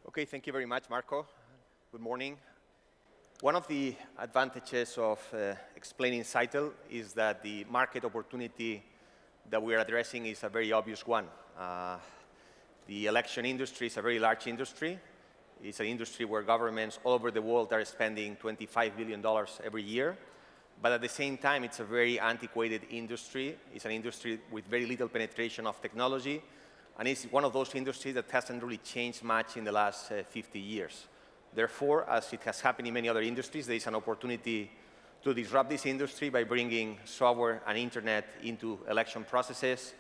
Okay, thank you very much, Marco. Good morning. One of the advantages of explaining Scytl is that the market opportunity that we are addressing is a very obvious one. The election industry is a very large industry. It's an industry where governments all over the world are spending $25 billion every year. But at the same time, it's a very antiquated industry. It's an industry with very little penetration of technology. And it's one of those industries that hasn't really changed much in the last 50 years. Therefore, as it has happened in many other industries, there is an opportunity to disrupt this industry by bringing software and internet into election processes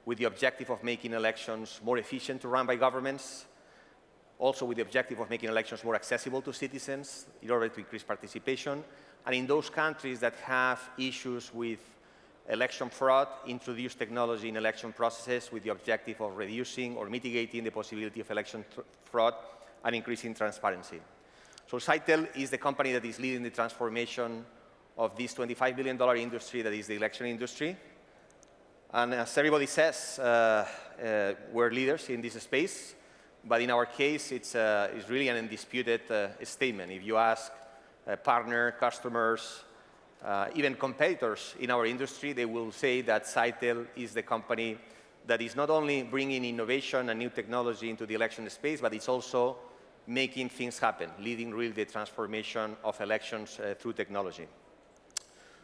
with the objective of making elections more efficient to run by governments, also with the objective of making elections more accessible to citizens in order to increase participation. And in those countries that have issues with election fraud, introduce technology in election processes with the objective of reducing or mitigating the possibility of election fraud and increasing transparency. So Scytl is the company that is leading the transformation of this $25 billion industry that is the election industry. And as everybody says, we're leaders in this space. But in our case, it's really an undisputed statement. If you ask partner, customers, even competitors in our industry, they will say that Scytl is the company that is not only bringing innovation and new technology into the election space, but it's also making things happen, leading really the transformation of elections through technology.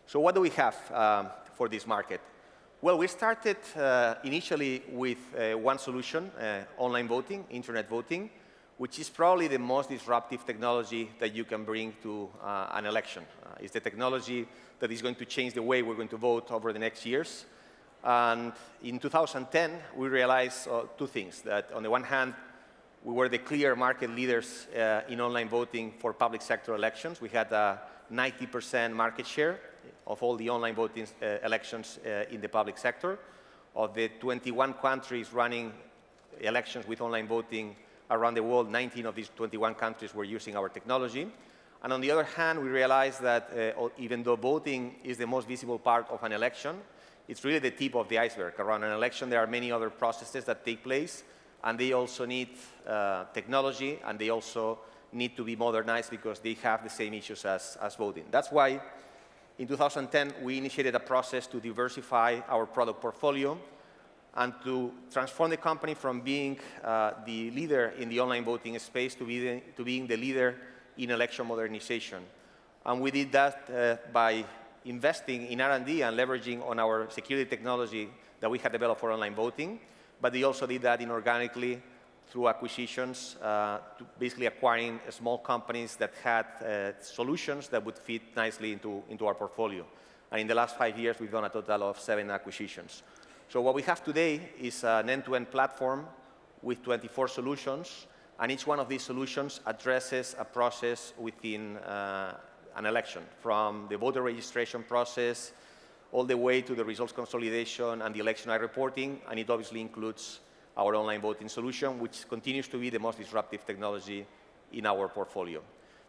So what do we have for this market? Well, we started initially with one solution, online voting, internet voting, which is probably the most disruptive technology that you can bring to an election. It's the technology that is going to change the way we're going to vote over the next years. And in 2010, we realized two things. That on the one hand, we were the clear market leaders in online voting for public sector elections. We had a 90% market share of all the online voting elections in the public sector. Of the 21 countries running elections with online voting around the world, 19 of these 21 countries were using our technology. And on the other hand, we realized that even though voting is the most visible part of an election, it's really the tip of the iceberg. Around an election, there are many other processes that take place, and they also need technology, and they also need to be modernized because they have the same issues as voting. That's why in 2010, we initiated a process to diversify our product portfolio and to transform the company from being the leader in the online voting space to being the leader in election modernization. And we did that by investing in R&D and leveraging on our security technology that we had developed for online voting. But we also did that inorganically through acquisitions, to basically acquiring small companies that had solutions that would fit nicely into our portfolio. And in the last 5 years, we've done a total of 7 acquisitions. So what we have today is an end-to-end platform with 24 solutions, and each one of these solutions addresses a process within an election, from the voter registration process all the way to the results consolidation and the election night reporting, and it obviously includes our online voting solution, which continues to be the most disruptive technology in our portfolio.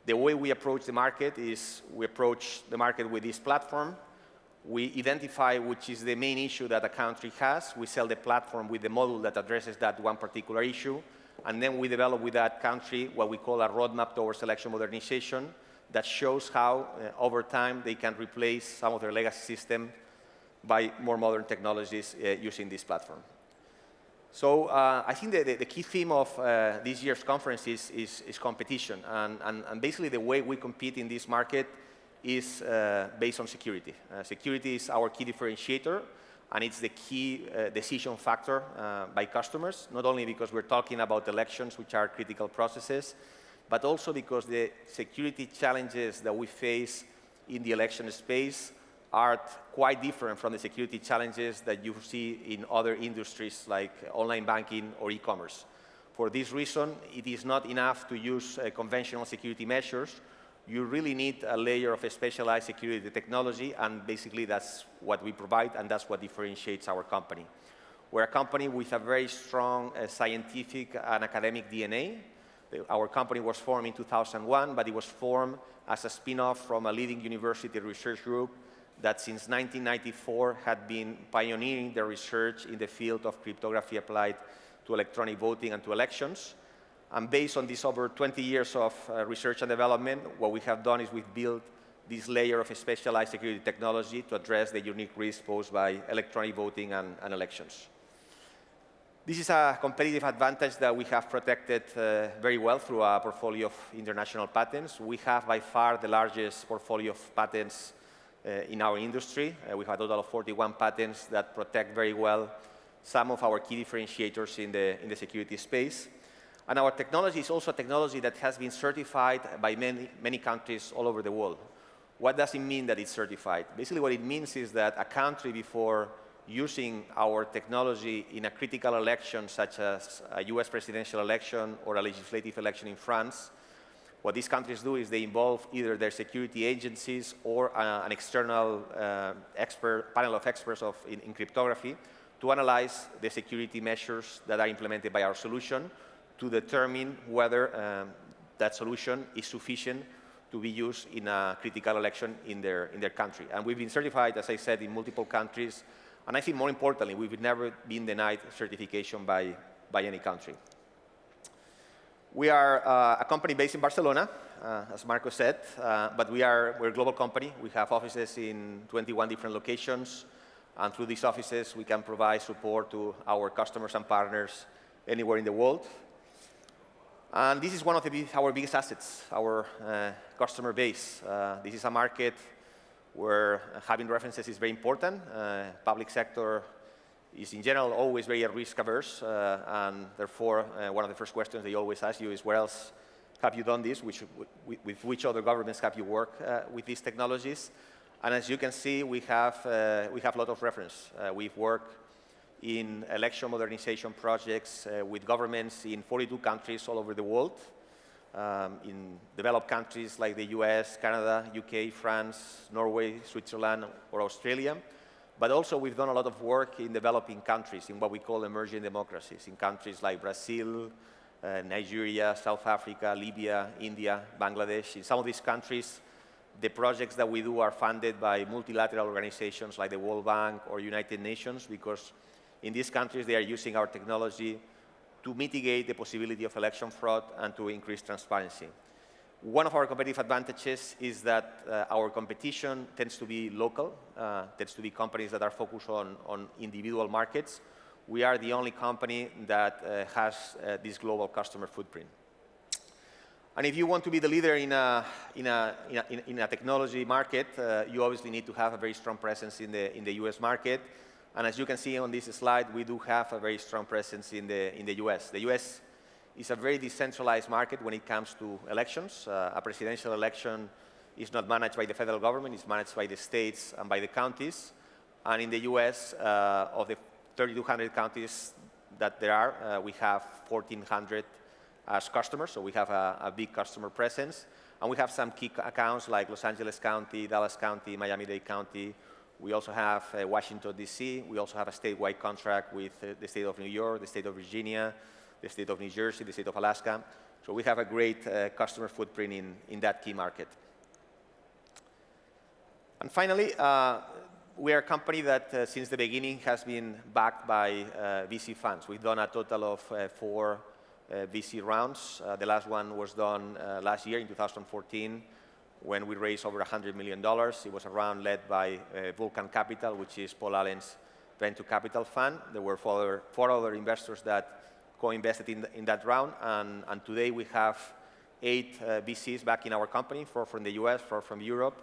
The way we approach the market is we approach the market with this platform. We identify which is the main issue that a country has. We sell the platform with the model that addresses that one particular issue. And then we develop with that country what we call a roadmap towards election modernization that shows how, over time, they can replace some of their legacy system by more modern technologies using this platform. So I think the key theme of this year's conference is competition. And basically, the way we compete in this market is based on security. Security is our key differentiator, and it's the key decision factor by customers, not only because we're talking about elections, which are critical processes, but also because the security challenges that we face in the election space are quite different from the security challenges that you see in other industries like online banking or e-commerce. For this reason, it is not enough to use conventional security measures. You really need a layer of a specialized security technology, and basically that's what we provide, and that's what differentiates our company. We're a company with a very strong scientific and academic DNA. Our company was formed in 2001, but it was formed as a spin-off from a leading university research group that since 1994 had been pioneering the research in the field of cryptography applied to electronic voting and to elections. And based on this over 20 years of research and development, what we have done is we've built this layer of specialized security technology to address the unique risks posed by electronic voting and elections. This is a competitive advantage that we have protected very well through a portfolio of international patents. We have by far the largest portfolio of patents in our industry. We have a total of 41 patents that protect very well some of our key differentiators in the security space. And our technology is also a technology that has been certified by many countries all over the world. What does it mean that it's certified? Basically, what it means is that a country, before using our technology in a critical election, such as a US presidential election or a legislative election in France, what these countries do is they involve either their security agencies or an external panel of experts in cryptography to analyze the security measures that are implemented by our solution to determine whether that solution is sufficient to be used in a critical election in their country. And we've been certified, as I said, in multiple countries. And I think more importantly, we've never been denied certification by any country. We are a company based in Barcelona, as Marco said, but we're a global company. We have offices in 21 different locations, and through these offices, we can provide support to our customers and partners anywhere in the world. And this is one of our biggest assets, our customer base. This is a market where having references is very important. Public sector is, in general, always very risk averse, and therefore, one of the first questions they always ask you is, where else have you done this? With which other governments have you worked with these technologies? And as you can see, we have a lot of reference. We've worked in election modernization projects with governments in 42 countries all over the world, in developed countries like the US, Canada, UK, France, Norway, Switzerland, or Australia. But also we've done a lot of work in developing countries, in what we call emerging democracies, in countries like Brazil, Nigeria, South Africa, Libya, India, Bangladesh. In some of these countries, the projects that we do are funded by multilateral organizations like the World Bank or United Nations, because in these countries they are using our technology to mitigate the possibility of election fraud and to increase transparency. One of our competitive advantages is that our competition tends to be local, tends to be companies that are focused on individual markets. We are the only company that has this global customer footprint. And if you want to be the leader in a technology market, you obviously need to have a very strong presence in the US market. And as you can see on this slide, we do have a very strong presence in the US. The US is a very decentralized market when it comes to elections. A presidential election is not managed by the federal government, it's managed by the states and by the counties. And in the US, of the 3,200 counties that there are, we have 1,400 as customers, so we have a big customer presence. And we have some key accounts like Los Angeles County, Dallas County, Miami-Dade County. We also have Washington, D.C. We also have a statewide contract with the state of New York, the state of Virginia, the state of New Jersey, the state of Alaska. So we have a great customer footprint in that key market. And finally, we are a company that since the beginning has been backed by VC funds. We've done a total of 4 VC rounds. The last one was done last year in 2014 when we raised over $100 million. It was a round led by Vulcan Capital, which is Paul Allen's venture capital fund. There were 4 other investors that co-invested in that round, and today we have 8 VCs back in our company, 4 from the US, 4 from Europe,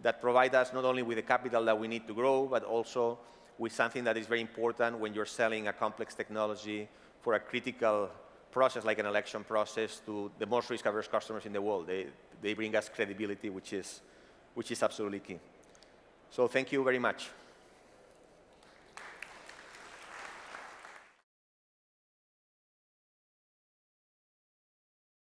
that provide us not only with the capital that we need to grow, but also with something that is very important when you're selling a complex technology for a critical process like an election process to the most risk-averse customers in the world. They bring us credibility, which is absolutely key. So thank you very much.